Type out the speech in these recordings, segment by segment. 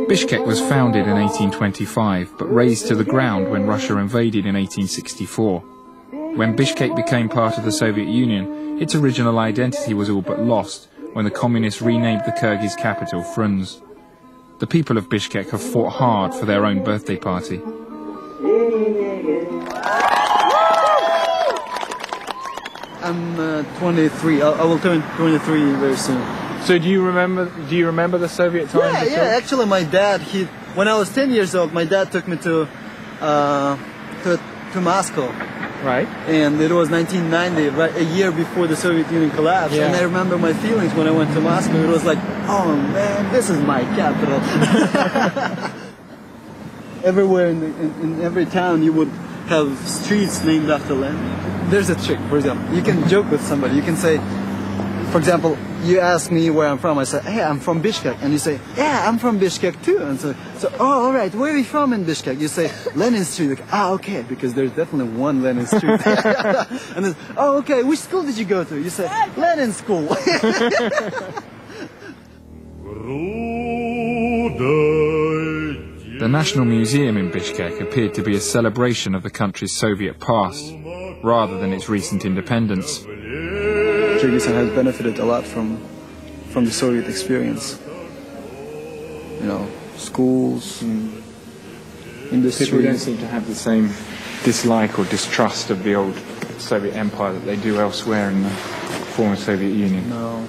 Bishkek was founded in 1825, but razed to the ground when Russia invaded in 1864. When Bishkek became part of the Soviet Union, its original identity was all but lost when the communists renamed the Kyrgyz capital Frunze. The people of Bishkek have fought hard for their own birthday party. I'm 23. I will turn 23 very soon. So do you remember the Soviet times? Yeah. Actually, my dad, when I was 10 years old, my dad took me to Moscow. Right. And it was 1990, right, a year before the Soviet Union collapsed. Yeah. And I remember my feelings when I went to Moscow. It was like, oh man, this is my capital. Everywhere in every town you would have streets named after land. There's a trick, for example. You can joke with somebody. You can say, for example, you ask me where I'm from. I say, hey, I'm from Bishkek. And you say, yeah, I'm from Bishkek too. And so oh, all right, where are you from in Bishkek? You say, Lenin Street. Like, okay, because there's definitely one Lenin Street. And then, oh, okay, which school did you go to? You say, Lenin School. The National Museum in Bishkek appeared to be a celebration of the country's Soviet past, rather than its recent independence. Kyrgyzstan has benefited a lot from the Soviet experience. You know, schools, industry. People don't seem to have the same dislike or distrust of the old Soviet Empire that they do elsewhere in the former Soviet Union. No.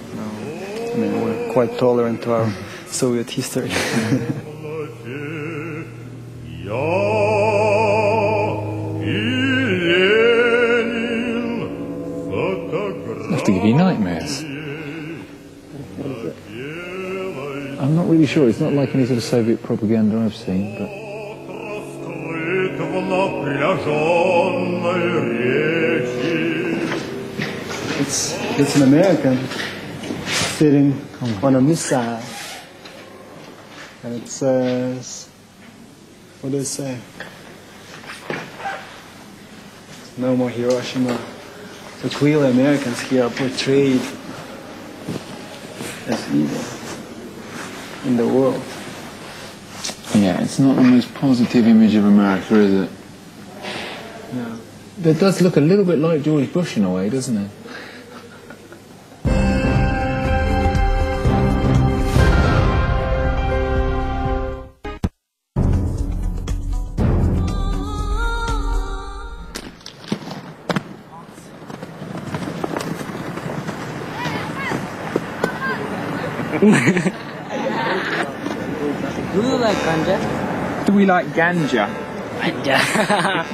I mean, we're quite tolerant to our Soviet history. Enough to give you nightmares. I'm not really sure. It's not like any sort of Soviet propaganda I've seen, but... It's an American sitting on a missile. And it says... What does it say? No more Hiroshima. So clearly Americans here are portrayed as evil in the world. Yeah, it's not the most positive image of America, is it? No. It does look a little bit like George Bush in a way, doesn't it? Do you like ganja? Do we like ganja? Ganja.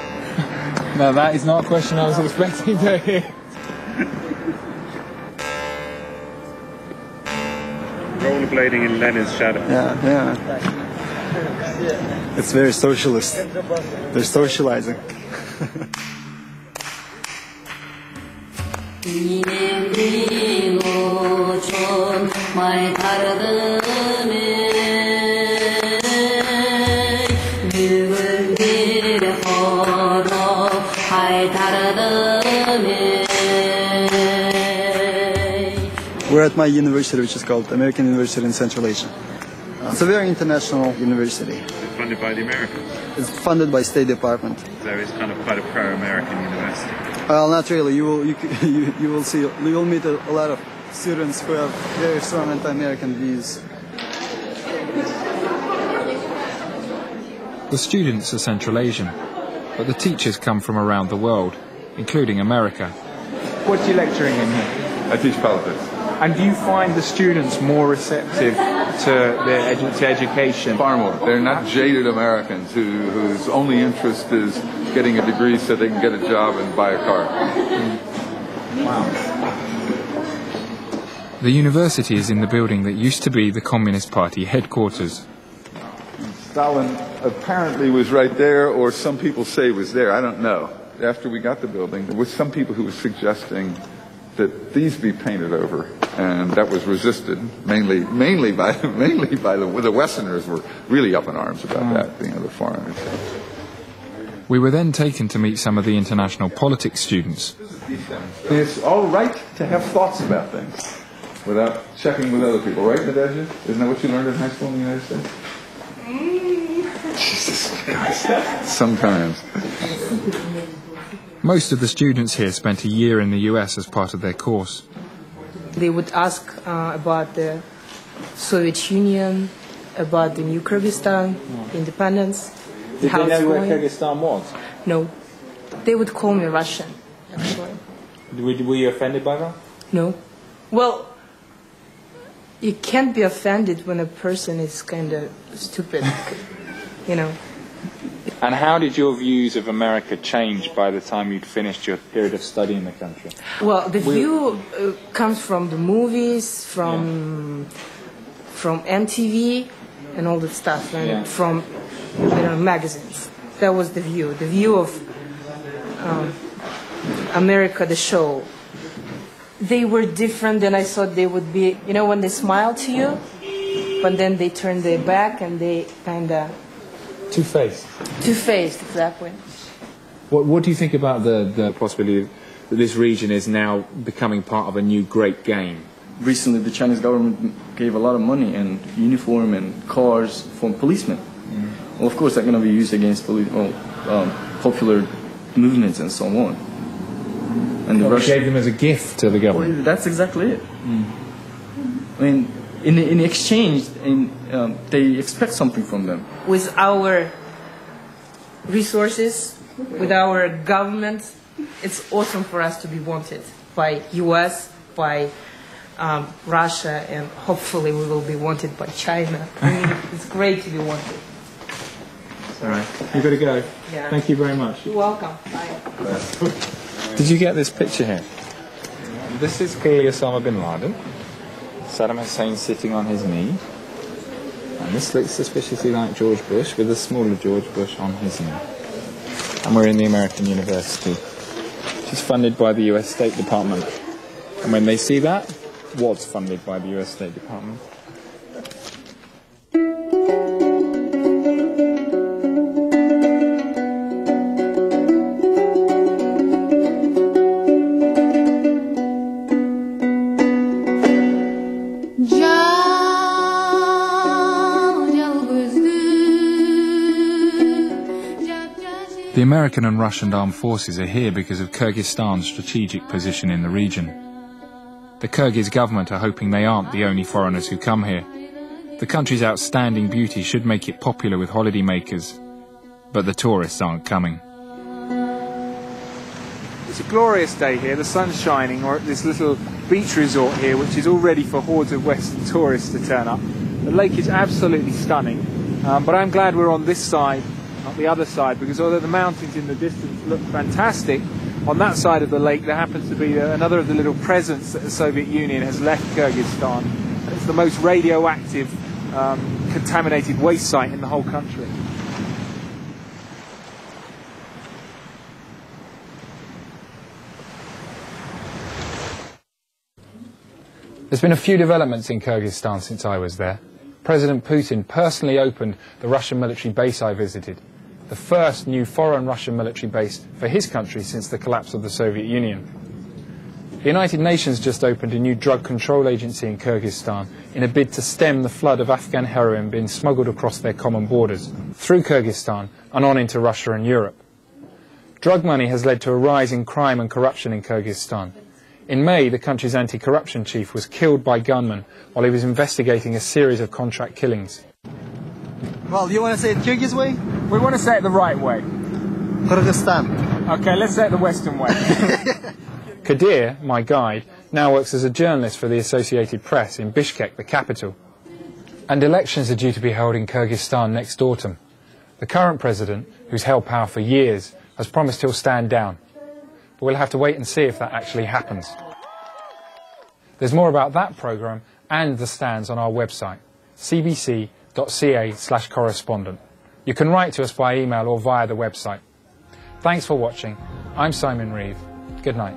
No, that is not a question I was expecting to hear. Rollerblading in Lenin's shadow. Yeah. It's very socialist. They're socializing. We're at my university, which is called American University in Central Asia. It's a very international university. It's funded by the Americans. It's funded by State Department. So it's kind of quite a pro-American university. Well, not really. You will see. You will meet a lot of students who have very strong anti-American views. The students are Central Asian, but the teachers come from around the world, including America. What are you lecturing in here? I teach politics. And do you find the students more receptive to education? Far more. They're not jaded Americans whose only interest is getting a degree so they can get a job and buy a car. Wow. The university is in the building that used to be the Communist Party headquarters. Stalin apparently was right there, or some people say was there. I don't know. After we got the building, there were some people who were suggesting that these be painted over, and that was resisted mainly by the Westerners were really up in arms about that, the foreigners. We were then taken to meet some of the international politics students. It's all right to have thoughts about things without checking with other people, right, Nadezhda? Isn't that what you learned in high school in the United States? Jesus Christ. Sometimes. Most of the students here spent a year in the US as part of their course. They would ask about the Soviet Union, about the new Kyrgyzstan, independence. Did they know where Kyrgyzstan was? No. They would call me Russian, actually. Were you offended by that? No. Well, you can't be offended when a person is kind of stupid, you know. And how did your views of America change by the time you'd finished your period of study in the country? Well, the view comes from the movies, from MTV and all that stuff, and from magazines. That was the view of America, the show. They were different than I thought they would be. You know, when they smile to you, but then they turn their back and they kind of... Two-faced. Two-faced, exactly. What do you think about the possibility that this region is now becoming part of a new great game? Recently, the Chinese government gave a lot of money and uniform and cars for policemen. Well, of course, they're going to be used against popular movements and so on. And the Russians gave them as a gift to the government. Well, that's exactly it. I mean, in exchange, they expect something from them. With our resources, with our government, it's awesome for us to be wanted by US, by Russia, and hopefully we will be wanted by China. I mean, it's great to be wanted. All right, you've got to go. Yeah. Thank you very much. You're welcome. Bye. Did you get this picture here? This is clearly Osama bin Laden. Saddam Hussein sitting on his knee. And this looks suspiciously like George Bush with a smaller George Bush on his knee. And we're in the American University, which is funded by the US State Department. And when they see that, was funded by the US State Department. The American and Russian armed forces are here because of Kyrgyzstan's strategic position in the region. The Kyrgyz government are hoping they aren't the only foreigners who come here. The country's outstanding beauty should make it popular with holidaymakers, but the tourists aren't coming. It's a glorious day here, the sun's shining. We're at this little beach resort here, which is all ready for hordes of Western tourists to turn up. The lake is absolutely stunning, but I'm glad we're on this side, not the other side, because although the mountains in the distance look fantastic, on that side of the lake there happens to be another of the little presents that the Soviet Union has left Kyrgyzstan. And it's the most radioactive, contaminated waste site in the whole country. There's been a few developments in Kyrgyzstan since I was there. President Putin personally opened the Russian military base I visited, the first new foreign Russian military base for his country since the collapse of the Soviet Union. The United Nations just opened a new drug control agency in Kyrgyzstan in a bid to stem the flood of Afghan heroin being smuggled across their common borders, through Kyrgyzstan and on into Russia and Europe. Drug money has led to a rise in crime and corruption in Kyrgyzstan. In May, the country's anti-corruption chief was killed by gunmen while he was investigating a series of contract killings. Well, you want to say it Kyrgyz way? We want to say it the right way. Kyrgyzstan. Okay, let's say it the Western way. Kadir, my guide, now works as a journalist for the Associated Press in Bishkek, the capital. And elections are due to be held in Kyrgyzstan next autumn. The current president, who's held power for years, has promised he'll stand down. But we'll have to wait and see if that actually happens. There's more about that programme and the stands on our website, cbc.ca/correspondent. You can write to us by email or via the website. Thanks for watching. I'm Simon Reeve. Good night.